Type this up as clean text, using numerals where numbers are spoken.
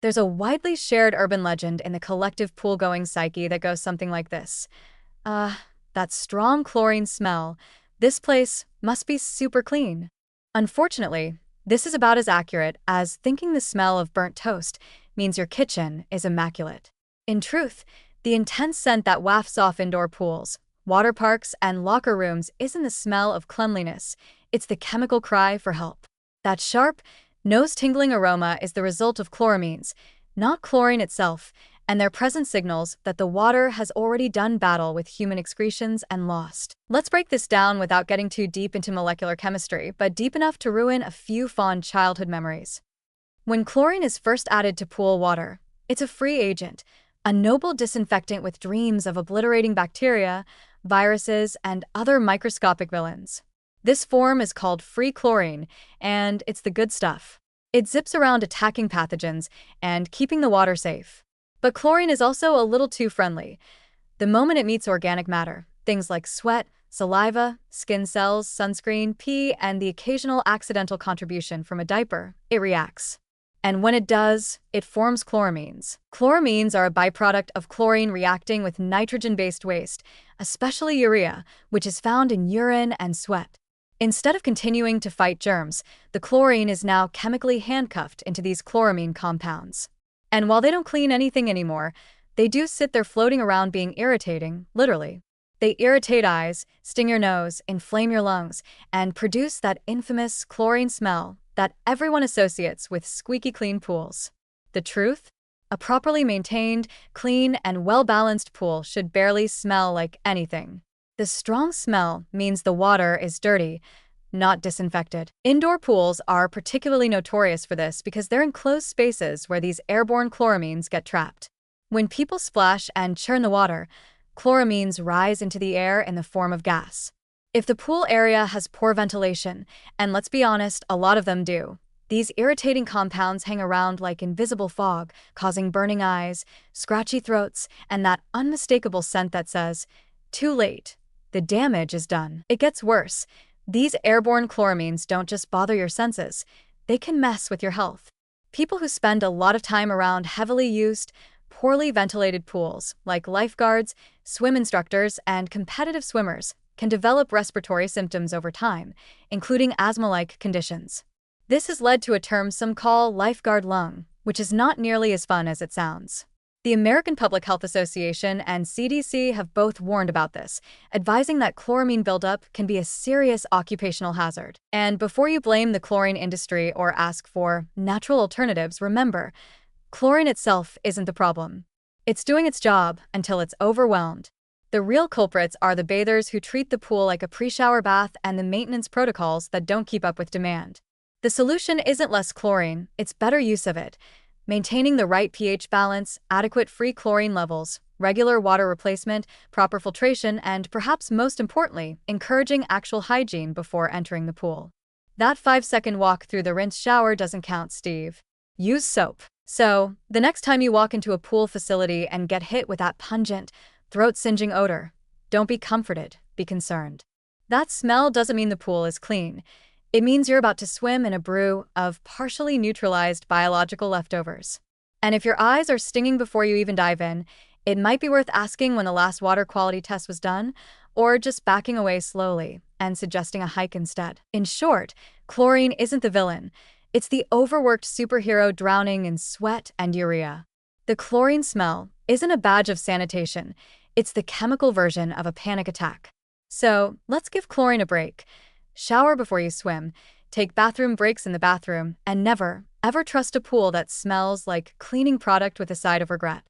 There's a widely shared urban legend in the collective pool-going psyche that goes something like this. That strong chlorine smell. This place must be super clean. Unfortunately, this is about as accurate as thinking the smell of burnt toast means your kitchen is immaculate. In truth, the intense scent that wafts off indoor pools, water parks, and locker rooms isn't the smell of cleanliness, it's the chemical cry for help. That sharp, nose-tingling aroma is the result of chloramines, not chlorine itself, and their presence signals that the water has already done battle with human excretions and lost. Let's break this down without getting too deep into molecular chemistry, but deep enough to ruin a few fond childhood memories. When chlorine is first added to pool water, it's a free agent, a noble disinfectant with dreams of obliterating bacteria, viruses, and other microscopic villains. This form is called free chlorine, and it's the good stuff. It zips around attacking pathogens and keeping the water safe. But chlorine is also a little too friendly. The moment it meets organic matter, things like sweat, saliva, skin cells, sunscreen, pee, and the occasional accidental contribution from a diaper, it reacts. And when it does, it forms chloramines. Chloramines are a byproduct of chlorine reacting with nitrogen-based waste, especially urea, which is found in urine and sweat. Instead of continuing to fight germs, the chlorine is now chemically handcuffed into these chloramine compounds. And while they don't clean anything anymore, they do sit there floating around being irritating, literally. They irritate eyes, sting your nose, inflame your lungs, and produce that infamous chlorine smell that everyone associates with squeaky clean pools. The truth? A properly maintained, clean, and well-balanced pool should barely smell like anything. The strong smell means the water is dirty, not disinfected. Indoor pools are particularly notorious for this because they're enclosed spaces where these airborne chloramines get trapped. When people splash and churn the water, chloramines rise into the air in the form of gas. If the pool area has poor ventilation, and let's be honest, a lot of them do, these irritating compounds hang around like invisible fog, causing burning eyes, scratchy throats, and that unmistakable scent that says, "Too late. The damage is done." It gets worse. These airborne chloramines don't just bother your senses, they can mess with your health. People who spend a lot of time around heavily used, poorly ventilated pools, like lifeguards, swim instructors, and competitive swimmers, can develop respiratory symptoms over time, including asthma-like conditions. This has led to a term some call lifeguard lung, which is not nearly as fun as it sounds. The American Public Health Association and CDC have both warned about this, advising that chloramine buildup can be a serious occupational hazard. And before you blame the chlorine industry or ask for natural alternatives, remember, chlorine itself isn't the problem. It's doing its job until it's overwhelmed. The real culprits are the bathers who treat the pool like a pre-shower bath and the maintenance protocols that don't keep up with demand. The solution isn't less chlorine, it's better use of it. Maintaining the right pH balance, adequate free chlorine levels, regular water replacement, proper filtration, and perhaps most importantly, encouraging actual hygiene before entering the pool. That 5-second walk through the rinse shower doesn't count, Steve. Use soap. So, the next time you walk into a pool facility and get hit with that pungent, throat-singeing odor, don't be comforted, be concerned. That smell doesn't mean the pool is clean. It means you're about to swim in a brew of partially neutralized biological leftovers. And if your eyes are stinging before you even dive in, it might be worth asking when the last water quality test was done, or just backing away slowly and suggesting a hike instead. In short, chlorine isn't the villain. It's the overworked superhero drowning in sweat and urea. The chlorine smell isn't a badge of sanitation. It's the chemical version of a panic attack. So, let's give chlorine a break. Shower before you swim, take bathroom breaks in the bathroom, and never, ever trust a pool that smells like cleaning product with a side of regret.